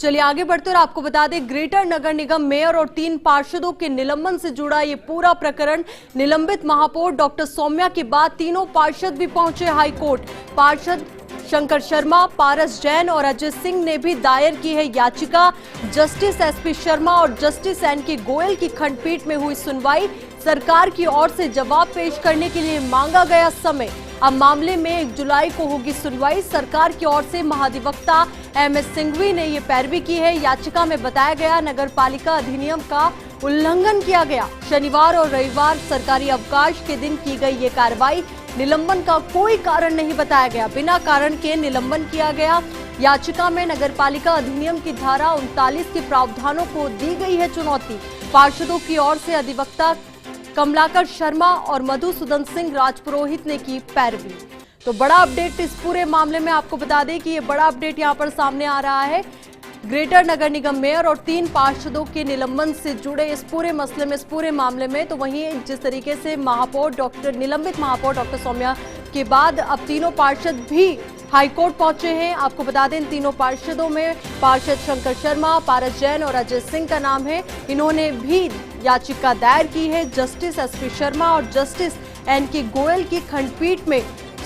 चलिए आगे बढ़ते और आपको बता दें, ग्रेटर नगर निगम मेयर और 3 पार्षदों के निलंबन से जुड़ा ये पूरा प्रकरण, निलंबित महापौर डॉक्टर सौम्या के बाद तीनों पार्षद भी पहुंचे हाईकोर्ट। पार्षद शंकर शर्मा, पारस जैन और अजय सिंह ने भी दायर की है याचिका। जस्टिस एसपी शर्मा और जस्टिस एनके गोयल की खंडपीठ में हुई सुनवाई। सरकार की ओर से जवाब पेश करने के लिए मांगा गया समय। अब मामले में 1 जुलाई को होगी सुनवाई। सरकार की ओर से महाधिवक्ता एमएस सिंघवी ने ये पैरवी की है। याचिका में बताया गया नगर पालिका अधिनियम का उल्लंघन किया गया। शनिवार और रविवार सरकारी अवकाश के दिन की गई ये कार्रवाई। निलंबन का कोई कारण नहीं बताया गया, बिना कारण के निलंबन किया गया। याचिका में नगरपालिका अधिनियम की धारा 39 के प्रावधानों को दी गई है चुनौती। पार्षदों की ओर से अधिवक्ता कमलाकर शर्मा और मधुसूदन सिंह राजपुरोहित ने की पैरवी। तो बड़ा अपडेट इस पूरे मामले में आपको बता दें कि ये बड़ा अपडेट यहां पर सामने आ रहा है। ग्रेटर नगर निगम मेयर और 3 पार्षदों के निलंबन से जुड़े इस पूरे मसले में, इस पूरे मामले में, तो वहीं जिस तरीके से निलंबित महापौर डॉक्टर सौम्या के बाद अब तीनों पार्षद भी हाईकोर्ट पहुंचे हैं। आपको बता दें, इन तीनों पार्षदों में पार्षद शंकर शर्मा, पारस जैन और अजय सिंह का नाम है। इन्होंने भी याचिका दायर की है। जस्टिस एसपी शर्मा और जस्टिस एनके गोयल की खंडपीठ में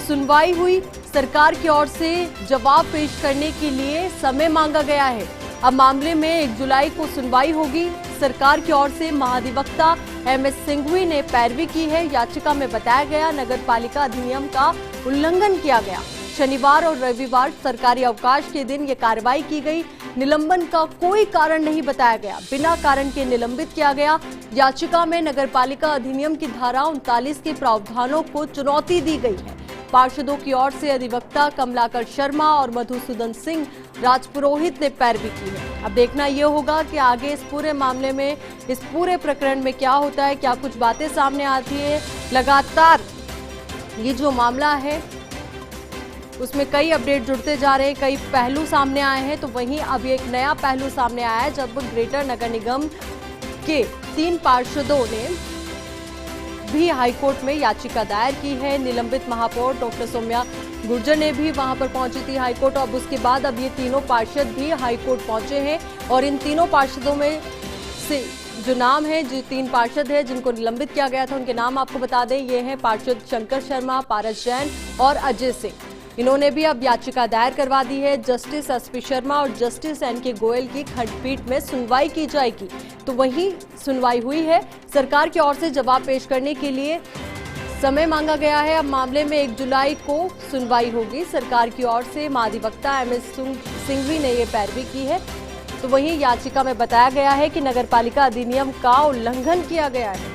सुनवाई हुई। सरकार की ओर से जवाब पेश करने के लिए समय मांगा गया है। अब मामले में 1 जुलाई को सुनवाई होगी। सरकार की ओर से महाधिवक्ता एमएस सिंघवी ने पैरवी की है। याचिका में बताया गया नगरपालिका अधिनियम का उल्लंघन किया गया। शनिवार और रविवार सरकारी अवकाश के दिन ये कार्रवाई की गई। निलंबन का कोई कारण नहीं बताया गया, बिना कारण के निलंबित किया गया। याचिका में नगरपालिका अधिनियम की धारा 39 के प्रावधानों को चुनौती दी गई है। पार्षदों की ओर से अधिवक्ता कमलाकर शर्मा और मधुसूदन सिंह राजपुरोहित ने पैरवी की है। अब देखना यह होगा कि आगे इस पूरे मामले में, इस पूरे प्रकरण में क्या होता है, क्या कुछ बातें सामने आती है। लगातार ये जो मामला है उसमें कई अपडेट जुड़ते जा रहे हैं, कई पहलू सामने आए हैं। तो वहीं अब एक नया पहलू सामने आया है जब ग्रेटर नगर निगम के 3 पार्षदों ने भी हाईकोर्ट में याचिका दायर की है। निलंबित महापौर डॉक्टर सौम्या गुर्जर ने भी वहां पर पहुंची थी हाईकोर्ट। अब उसके बाद अब ये तीनों पार्षद भी हाईकोर्ट पहुंचे हैं और इन तीनों पार्षदों में से जो नाम है, जो 3 पार्षद है जिनको निलंबित किया गया था, उनके नाम आपको बता दें। ये हैं पार्षद शंकर शर्मा, पारस जैन और अजय सिंह। इन्होंने भी अब याचिका दायर करवा दी है। जस्टिस एसपी शर्मा और जस्टिस एनके गोयल की खंडपीठ में सुनवाई की जाएगी। तो वही सुनवाई हुई है। सरकार की ओर से जवाब पेश करने के लिए समय मांगा गया है। अब मामले में 1 जुलाई को सुनवाई होगी। सरकार की ओर से महाधिवक्ता एमएस सिंघवी ने ये पैरवी की है। तो वहीं याचिका में बताया गया है कि नगरपालिका अधिनियम का उल्लंघन किया गया है।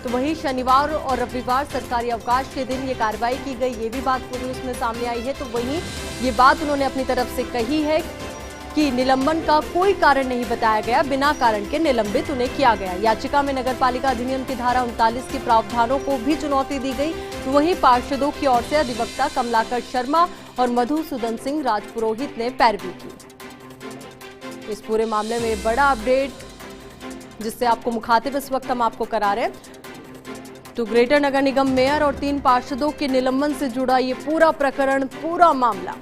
तो वहीं शनिवार और रविवार सरकारी अवकाश के दिन ये कार्रवाई की गई, ये भी बात पूरी उसमें सामने आई है। तो वहीं ये बात उन्होंने अपनी तरफ से कही है कि निलंबन का कोई कारण नहीं बताया गया, बिना कारण के निलंबित उन्हें किया गया। याचिका में नगरपालिका अधिनियम की धारा 39 के प्रावधानों को भी चुनौती दी गई। तो वहीं पार्षदों की ओर से अधिवक्ता कमलाकर शर्मा और मधुसूदन सिंह राजपुरोहित ने पैरवी की। इस पूरे मामले में बड़ा अपडेट जिससे आपको मुखातिब इस वक्त हम आपको करा रहे हैं। तो ग्रेटर नगर निगम मेयर और 3 पार्षदों के निलंबन से जुड़ा ये पूरा प्रकरण, पूरा मामला।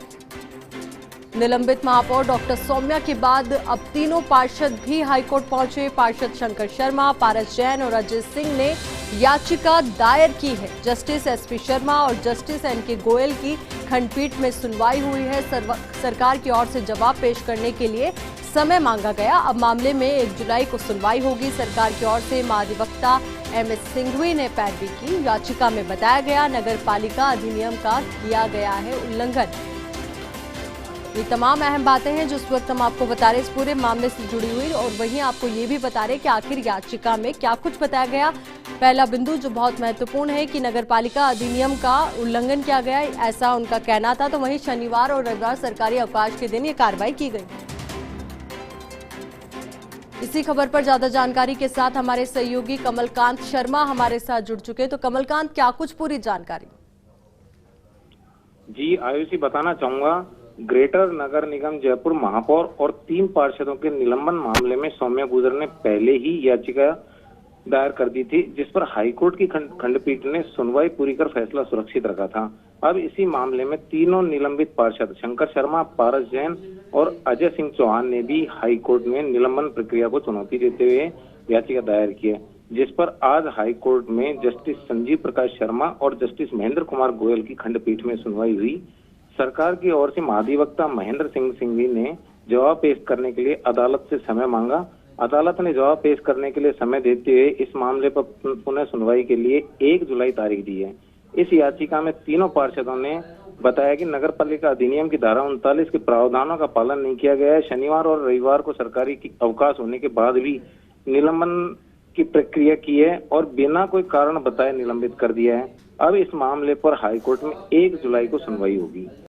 निलंबित महापौर डॉक्टर सौम्या के बाद अब तीनों पार्षद भी हाईकोर्ट पहुंचे। पार्षद शंकर शर्मा, पारस जैन और अजय सिंह ने याचिका दायर की है। जस्टिस एसपी शर्मा और जस्टिस एनके गोयल की खंडपीठ में सुनवाई हुई है। सरकार की ओर से जवाब पेश करने के लिए समय मांगा गया। अब मामले में 1 जुलाई को सुनवाई होगी। सरकार की ओर से महाधिवक्ता एमएस सिंघवी ने पैरवी की। याचिका में बताया गया नगरपालिका अधिनियम का किया गया है उल्लंघन। ये तमाम अहम बातें हैं जो इस वक्त हम आपको बता रहे हैं इस पूरे मामले से जुड़ी हुई, और वहीं आपको ये भी बता रहे कि आखिर याचिका में क्या कुछ बताया गया। पहला बिंदु जो बहुत महत्वपूर्ण है कि नगरपालिका अधिनियम का उल्लंघन किया गया, ऐसा उनका कहना था। तो वहीं शनिवार और रविवार सरकारी अवकाश के दिन ये कार्रवाई की गई। इसी खबर पर ज्यादा जानकारी के साथ हमारे सहयोगी कमलकांत शर्मा हमारे साथ जुड़ चुके हैं। तो कमलकांत, क्या कुछ पूरी जानकारी? जी आयुषी, बताना चाहूंगा, ग्रेटर नगर निगम जयपुर महापौर और 3 पार्षदों के निलंबन मामले में सौम्या गुर्जर ने पहले ही याचिका दायर कर दी थी, जिस पर हाईकोर्ट की खंडपीठ ने सुनवाई पूरी कर फैसला सुरक्षित रखा था। अब इसी मामले में तीनों निलंबित पार्षद शंकर शर्मा, पारस जैन और अजय सिंह चौहान ने भी हाई कोर्ट में निलंबन प्रक्रिया को चुनौती देते हुए याचिका दायर की है, जिस पर आज हाई कोर्ट में जस्टिस संजीव प्रकाश शर्मा और जस्टिस महेंद्र कुमार गोयल की खंडपीठ में सुनवाई हुई। सरकार की ओर से महाधिवक्ता महेंद्र सिंह सिंघवी ने जवाब पेश करने के लिए अदालत से समय मांगा। अदालत ने जवाब पेश करने के लिए समय देते हुए इस मामले पर पुनः सुनवाई के लिए 1 जुलाई तारीख दी है। इस याचिका में तीनों पार्षदों ने बताया कि नगर पालिका अधिनियम की धारा 39 के प्रावधानों का पालन नहीं किया गया है। शनिवार और रविवार को सरकारी अवकाश होने के बाद भी निलंबन की प्रक्रिया की है और बिना कोई कारण बताए निलंबित कर दिया है। अब इस मामले पर हाईकोर्ट में 1 जुलाई को सुनवाई होगी।